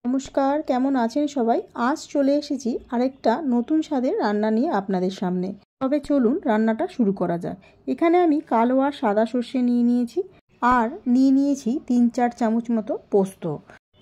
নমস্কার, কেমন আছেন সবাই? আজ চলে এসেছি আরেকটা নতুন স্বাদের রান্না নিয়ে আপনাদের সামনে। তবে চলুন রান্নাটা শুরু করা যাক। এখানে আমি কালো আর সাদা সর্ষে নিয়ে নিয়েছি, আর নিয়ে নিয়েছি 3-4 চামচ মতো পোস্ত,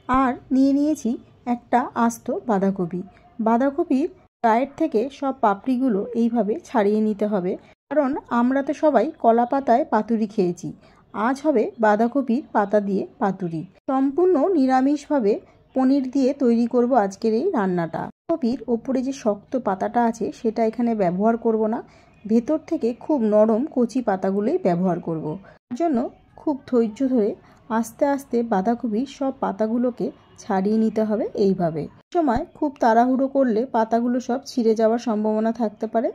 আর নিয়ে নিয়েছি একটা আস্ত বাঁধাকপি। বাঁধাকপির গায়ের থেকে সব পাপড়িগুলো এইভাবে ছাড়িয়ে নিতে হবে, কারণ আমরা তো সবাই কলা পাতায় পাতুরি খেয়েছি। আজ হবে বাঁধাকপির পাতা দিয়ে পাতুরি। সম্পূর্ণ নিরামিষভাবে পনির দিয়ে তৈরি করব আজকের এই রান্নাটা। কপির ওপরে যে শক্ত পাতাটা আছে সেটা এখানে ব্যবহার করব না, ভেতর থেকে খুব নরম কচি পাতাগুলোই ব্যবহার করব। তার জন্য খুব ধৈর্য ধরে আস্তে আস্তে বাঁধাকপির সব পাতাগুলোকে ছাড়িয়ে নিতে হবে। এইভাবে সময় খুব তাড়াহুড়ো করলে পাতাগুলো সব ছিঁড়ে যাওয়ার সম্ভাবনা থাকতে পারে,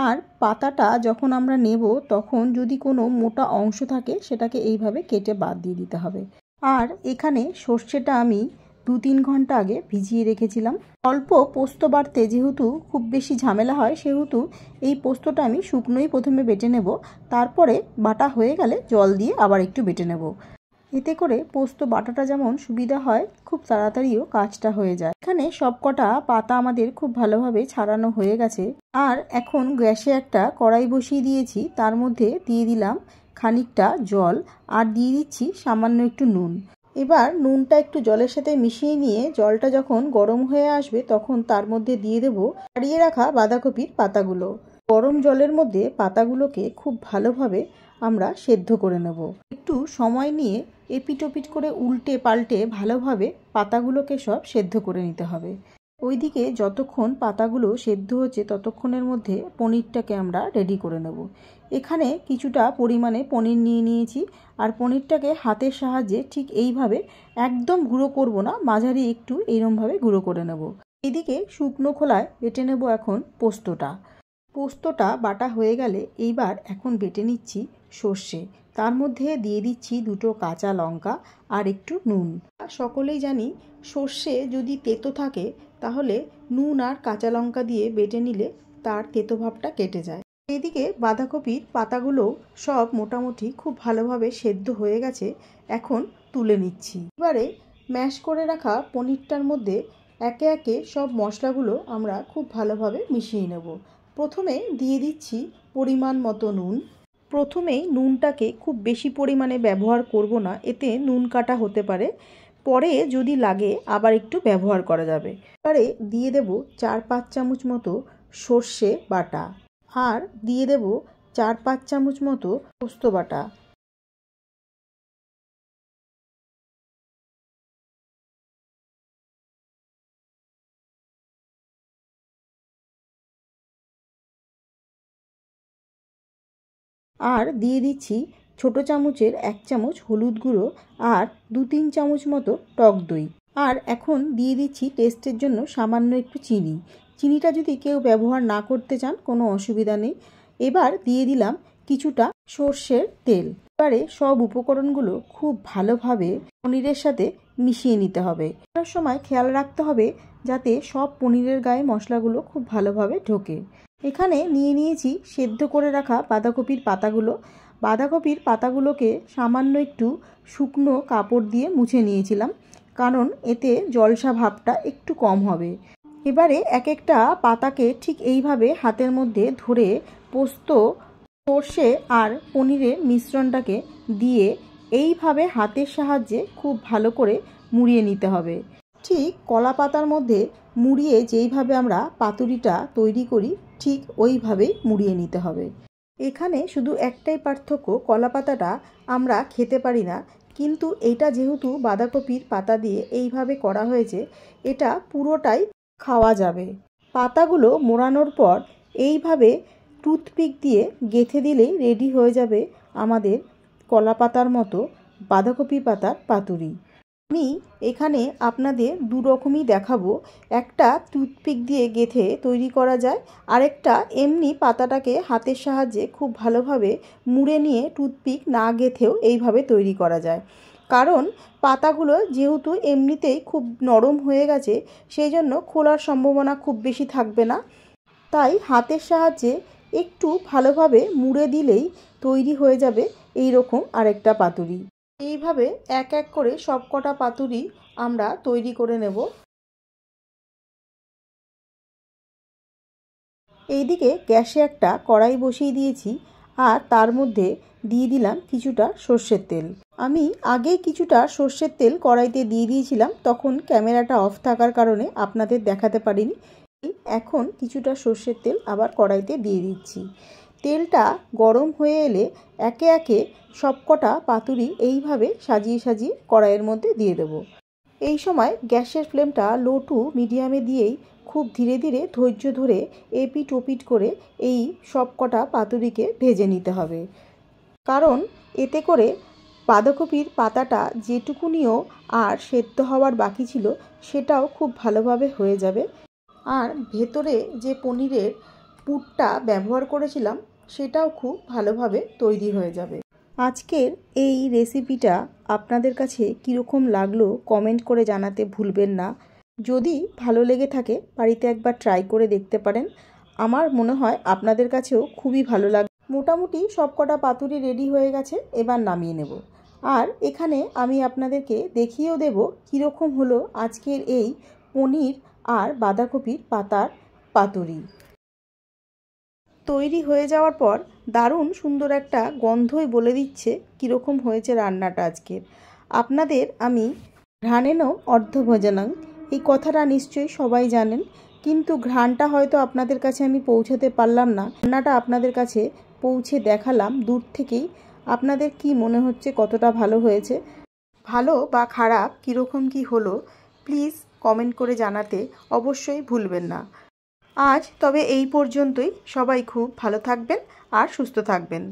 আর পাতাটা যখন আমরা নেব তখন যদি কোনো মোটা অংশ থাকে সেটাকে এইভাবে কেটে বাদ দিয়ে দিতে হবে। আর এখানে সর্ষেটা আমি 2-3 ঘন্টা আগে ভিজিয়ে রেখেছিলাম। অল্প পোস্ত বাটতে যেহেতু খুব বেশি ঝামেলা হয়, সেহেতু এই পোস্তটা আমি শুকনোই প্রথমে বেটে নেব, তারপরে বাটা হয়ে গেলে জল দিয়ে আবার একটু বেটে নেব। এতে করে পোস্ত বাটাটা যেমন সুবিধা হয়, খুব তাড়াতাড়িও কাজটা হয়ে যায়। এখানে সবকটা পাতা আমাদের খুব ভালোভাবে ছাড়ানো হয়ে গেছে, আর এখন গ্যাসে একটা কড়াই বসিয়ে দিয়েছি। তার মধ্যে দিয়ে দিলাম খানিকটা জল, আর দিয়ে দিচ্ছি সামান্য একটু নুন। এবার নুনটা একটু জলের সাথে মিশিয়ে নিয়ে জলটা যখন গরম হয়ে আসবে তখন তার মধ্যে দিয়ে দেব ছাড়িয়ে রাখা বাঁধাকপির পাতাগুলো। গরম জলের মধ্যে পাতাগুলোকে খুব ভালোভাবে আমরা সেদ্ধ করে নেব। একটু সময় নিয়ে এপিট ওপিট করে উল্টে পাল্টে ভালোভাবে পাতাগুলোকে সব সেদ্ধ করে নিতে হবে। ওইদিকে যতক্ষণ পাতাগুলো সেদ্ধ হচ্ছে ততক্ষণের মধ্যে পনিরটাকে আমরা রেডি করে নেব। এখানে কিছুটা পরিমাণে পনির নিয়ে নিয়েছি, আর পনিরটাকে হাতের সাহায্যে ঠিক এইভাবে একদম গুঁড়ো করব না, মাঝারি একটু এইরকমভাবে গুঁড়ো করে নেব। এদিকে শুকনো খোলায় বেটে নেব এখন পোস্তটা। পোস্তটা বাটা হয়ে গেলে এইবার এখন বেটে নিচ্ছি সর্ষে। তার মধ্যে দিয়ে দিচ্ছি 2টো কাঁচা লঙ্কা আর একটু নুন। সকলেই জানি সর্ষে যদি তেতো থাকে তাহলে নুন আর কাঁচা লঙ্কা দিয়ে বেটে নিলে তার তেতো ভাবটা কেটে যায়। এদিকে বাঁধাকপির পাতাগুলো সব মোটামুটি খুব ভালোভাবে সেদ্ধ হয়ে গেছে, এখন তুলে নিচ্ছি। এবারে ম্যাশ করে রাখা পনিরটার মধ্যে একে একে সব মশলাগুলো আমরা খুব ভালোভাবে মিশিয়ে নেব। প্রথমে দিয়ে দিচ্ছি পরিমাণ মতো নুন। প্রথমেই নুনটাকে খুব বেশি পরিমাণে ব্যবহার করব না, এতে নুন কাটা হতে পারে, পরে যদি লাগে আবার একটু ব্যবহার করা যাবে। এবারে দিয়ে দেব 4-5 চামচ মতো সর্ষে বাটা, আর দিয়ে দেব 4-5 চামচ মতো পোস্ত বাটা। আর দিয়ে দিচ্ছি ছোটো চামচের 1 চামচ হলুদ গুঁড়ো, আর 2-3 চামচ মতো টক দই। আর এখন দিয়ে দিচ্ছি টেস্টের জন্য সামান্য একটু চিনি। চিনিটা যদি কেউ ব্যবহার না করতে চান কোনো অসুবিধা নেই। এবার দিয়ে দিলাম কিছুটা সর্ষের তেল। এবারে সব উপকরণগুলো খুব ভালোভাবে পনিরের সাথে মিশিয়ে নিতে হবে। তার সময় খেয়াল রাখতে হবে যাতে সব পনিরের গায়ে মশলাগুলো খুব ভালোভাবে ঢোকে। এখানে নিয়ে নিয়েছি সেদ্ধ করে রাখা বাঁধাকপির পাতাগুলো। বাঁধাকপির পাতাগুলোকে সামান্য একটু শুকনো কাপড় দিয়ে মুছে নিয়েছিলাম, কারণ এতে জলসা ভাবটা একটু কম হবে। এবারে এক একটা পাতাকে ঠিক এইভাবে হাতের মধ্যে ধরে পোস্ত, সর্ষে আর পনিরের মিশ্রণটাকে দিয়ে এইভাবে হাতের সাহায্যে খুব ভালো করে মুড়িয়ে নিতে হবে। ঠিক কলা পাতার মধ্যে মুড়িয়ে যেইভাবে আমরা পাতুরিটা তৈরি করি ঠিক ওইভাবেই মুড়িয়ে নিতে হবে। এখানে শুধু একটাই পার্থক্য, কলা পাতাটা আমরা খেতে পারি না, কিন্তু এটা যেহেতু বাঁধাকপির পাতা দিয়ে এইভাবে করা হয়েছে এটা পুরোটাই খাওয়া যাবে। পাতাগুলো মোড়ানোর পর এইভাবে টুথপিক দিয়ে গেঁথে দিলেই রেডি হয়ে যাবে আমাদের কলা পাতার মতো বাঁধাকপি পাতার পাতুরি। আমি এখানে আপনাদের দু রকমই দেখাবো। একটা টুথপিক দিয়ে গেঁথে তৈরি করা যায়, আরেকটা এমনি পাতাটাকে হাতের সাহায্যে খুব ভালোভাবে মুড়ে নিয়ে টুথপিক না গেঁথেও এইভাবে তৈরি করা যায়। কারণ পাতাগুলো যেহেতু এমনিতেই খুব নরম হয়ে গেছে সেই জন্য খোলার সম্ভাবনা খুব বেশি থাকবে না, তাই হাতের সাহায্যে একটু ভালোভাবে মুড়ে দিলেই তৈরি হয়ে যাবে এই রকম আরেকটা পাতুরি। এইভাবে এক এক করে সবকটা পাতুরি আমরা তৈরি করে নেব। এইদিকে গ্যাসে একটা কড়াই বসিয়ে দিয়েছি আর তার মধ্যে দিয়ে দিলাম কিছুটা সর্ষের তেল। আমি আগেই কিছুটা সর্ষের তেল কড়াইতে দিয়ে দিয়েছিলাম, তখন ক্যামেরাটা অফ থাকার কারণে আপনাদের দেখাতে পারিনি। এখন কিছুটা সর্ষের তেল আবার কড়াইতে দিয়ে দিচ্ছি। তেলটা গরম হয়ে এলে একে একে সবকটা পাতুরি এইভাবে সাজিয়ে সাজিয়ে কড়াইয়ের মধ্যে দিয়ে দেব। এই সময় গ্যাসের ফ্লেমটা লো টু মিডিয়ামে দিয়েই খুব ধীরে ধীরে ধৈর্য ধরে এপিট ওপিট করে এই সবকটা পাতুরিকে ভেজে নিতে হবে। কারণ এতে করে বাঁধাকপির পাতাটা যেটুকুনিও আর সেদ্ধ হওয়ার বাকি ছিল সেটাও খুব ভালোভাবে হয়ে যাবে, আর ভেতরে যে পনিরের পুরটা ব্যবহার করেছিলাম সেটাও খুব ভালোভাবে তৈরি হয়ে যাবে। আজকের এই রেসিপিটা আপনাদের কাছে কীরকম লাগলো কমেন্ট করে জানাতে ভুলবেন না। যদি ভালো লেগে থাকে বাড়িতে একবার ট্রাই করে দেখতে পারেন। আমার মনে হয় আপনাদের কাছেও খুবই ভালো লাগবে। মোটামুটি সবকটা পাতুরি রেডি হয়ে গেছে, এবার নামিয়ে নেব। আর এখানে আমি আপনাদেরকে দেখিয়েও দেব কীরকম হলো আজকের এই পনির আর বাঁধাকপির পাতার পাতুরি। তৈরি হয়ে যাওয়ার পর দারুণ সুন্দর একটা গন্ধই বলে দিচ্ছে কীরকম হয়েছে রান্নাটা আজকের। আপনাদের আমি ঘ্রাণেনও অর্ধভোজনং এই কথাটা নিশ্চয়ই সবাই জানেন, কিন্তু ঘ্রাণটা হয়তো আপনাদের কাছে আমি পৌঁছাতে পারলাম না। রান্নাটা আপনাদের কাছে পৌঁছে দেখালাম দূর থেকেই। আপনাদের কি মনে হচ্ছে কতটা ভালো হয়েছে? ভালো বা খারাপ কীরকম কি হলো প্লিজ কমেন্ট করে জানাতে অবশ্যই ভুলবেন না। আজ তবে এই পর্যন্তই। সবাই খুব ভালো থাকবেন আর সুস্থ থাকবেন।